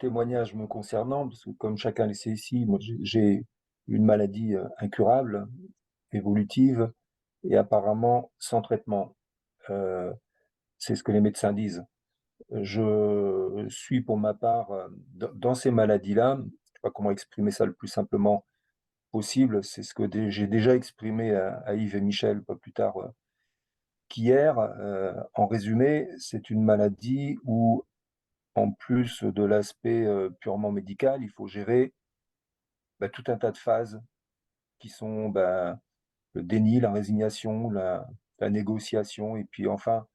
témoignage me concernant, parce que comme chacun le sait ici, moi j'ai une maladie incurable, évolutive, et apparemment sans traitement. Euh, c'est ce que les médecins disent. Je suis pour ma part dans ces maladies-là, je ne sais pas comment exprimer ça le plus simplement possible, c'est ce que j'ai déjà exprimé à Yves et Michel, pas plus tard qu'hier. En résumé, c'est une maladie où, en plus de l'aspect purement médical, il faut gérer tout un tas de phases qui sont le déni, la résignation, la négociation, et puis enfin,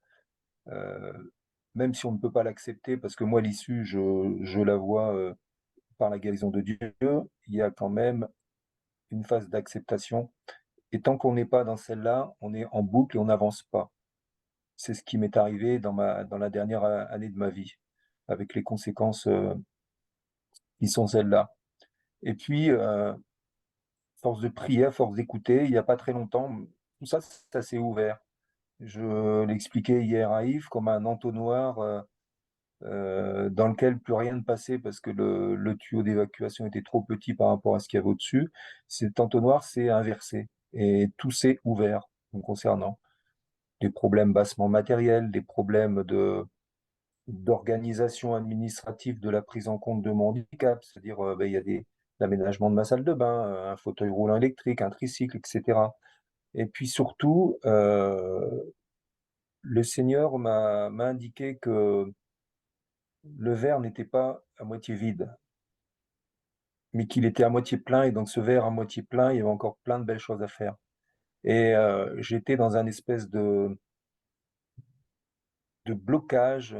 euh, même si on ne peut pas l'accepter, parce que moi, l'issue, je la vois par la guérison de Dieu, il y a quand même une phase d'acceptation. Et tant qu'on n'est pas dans celle-là, on est en boucle et on n'avance pas. C'est ce qui m'est arrivé dans la dernière année de ma vie, avec les conséquences qui sont celles-là. Et puis, force de prier, à force d'écouter, il n'y a pas très longtemps, tout ça, ça s'est ouvert. Je l'expliquais hier à Yves comme un entonnoir dans lequel plus rien ne passait parce que le tuyau d'évacuation était trop petit par rapport à ce qu'il y avait au-dessus. Cet entonnoir s'est inversé et tout s'est ouvert me concernant. Des problèmes bassement matériels, des problèmes d'organisation administrative de la prise en compte de mon handicap, c'est-à-dire il y a l'aménagement de ma salle de bain, un fauteuil roulant électrique, un tricycle, etc. Et puis surtout, le Seigneur m'a indiqué que le verre n'était pas à moitié vide, mais qu'il était à moitié plein, et donc ce verre à moitié plein, il y avait encore plein de belles choses à faire. Et j'étais dans un espèce de blocage,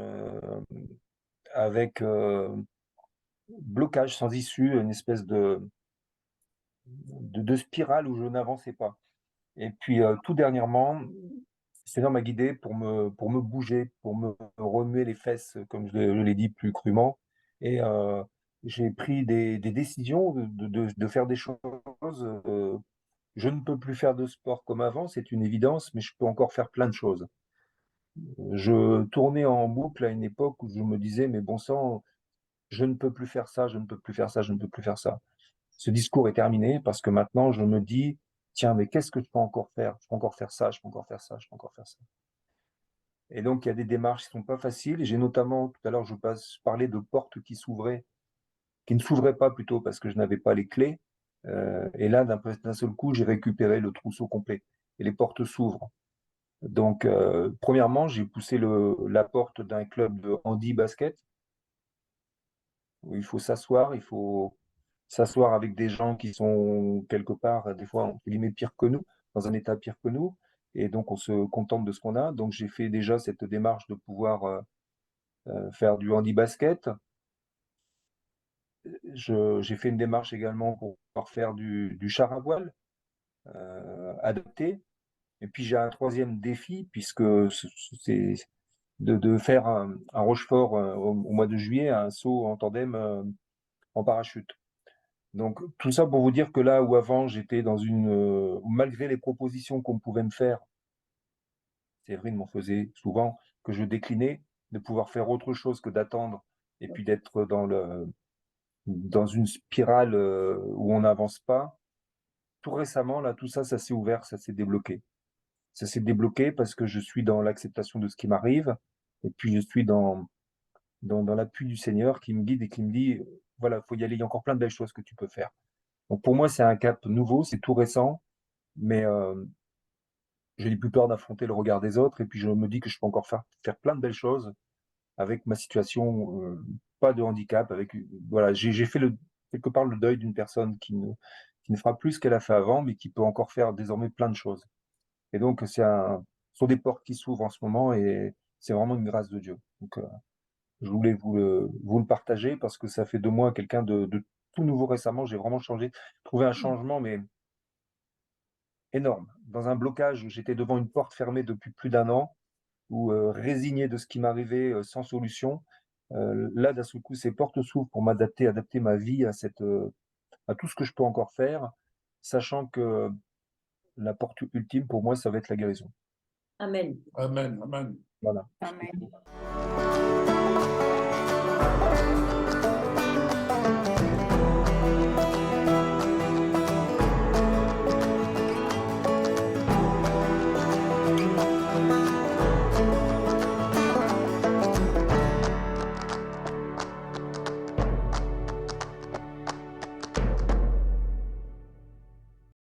avec blocage sans issue, une espèce de spirale où je n'avançais pas. Et puis tout dernièrement, le Seigneur m'a guidé pour me bouger, pour me remuer les fesses, comme je l'ai dit plus crûment. Et j'ai pris des décisions de faire des choses. Je ne peux plus faire de sport comme avant, c'est une évidence, mais je peux encore faire plein de choses. Je tournais en boucle à une époque où je me disais, mais bon sang, je ne peux plus faire ça, je ne peux plus faire ça, je ne peux plus faire ça. Ce discours est terminé parce que maintenant je me dis, tiens, mais qu'est-ce que je peux encore faire? Je peux encore faire ça, je peux encore faire ça, je peux encore faire ça. Et donc il y a des démarches qui ne sont pas faciles. J'ai notamment, tout à l'heure, je parlais de portes qui s'ouvraient, qui ne s'ouvraient pas plutôt parce que je n'avais pas les clés. Et là, d'un seul coup, j'ai récupéré le trousseau complet et les portes s'ouvrent. Donc, premièrement, j'ai poussé la porte d'un club de handi basket où il faut s'asseoir, il faut s'asseoir avec des gens qui sont quelque part, des fois, entre guillemets, pire que nous, dans un état pire que nous. Et donc, on se contente de ce qu'on a. Donc, j'ai fait déjà cette démarche de pouvoir faire du handi-basket. J'ai fait une démarche également pour pouvoir faire du char à voile adapté. Et puis, j'ai un troisième défi, puisque c'est de faire un Rochefort au mois de juillet, un saut en tandem en parachute. Donc, tout ça pour vous dire que là où avant j'étais malgré les propositions qu'on pouvait me faire, Séverine m'en faisait souvent, que je déclinais, de pouvoir faire autre chose que d'attendre et puis d'être dans une spirale où on n'avance pas. Tout récemment, là, tout ça, ça s'est ouvert, ça s'est débloqué. Ça s'est débloqué parce que je suis dans l'acceptation de ce qui m'arrive et puis je suis dans l'appui du Seigneur qui me guide et qui me dit, voilà, il faut y aller, il y a encore plein de belles choses que tu peux faire. Donc pour moi, c'est un cap nouveau, c'est tout récent, mais je n'ai plus peur d'affronter le regard des autres, et puis je me dis que je peux encore faire plein de belles choses avec ma situation, pas de handicap, voilà, j'ai fait quelque part le deuil d'une personne qui ne fera plus ce qu'elle a fait avant, mais qui peut encore faire désormais plein de choses. Et donc, ce sont des portes qui s'ouvrent en ce moment, et c'est vraiment une grâce de Dieu. Donc, je voulais vous le partager parce que ça fait de moi quelqu'un de tout nouveau récemment. J'ai vraiment changé, trouvé un changement, mais énorme. Dans un blocage où j'étais devant une porte fermée depuis plus d'un an, ou résigné de ce qui m'arrivait sans solution. Là, d'un seul coup, ces portes s'ouvrent pour adapter ma vie à tout ce que je peux encore faire, sachant que la porte ultime pour moi, ça va être la guérison. Amen. Amen, amen. Voilà. Amen.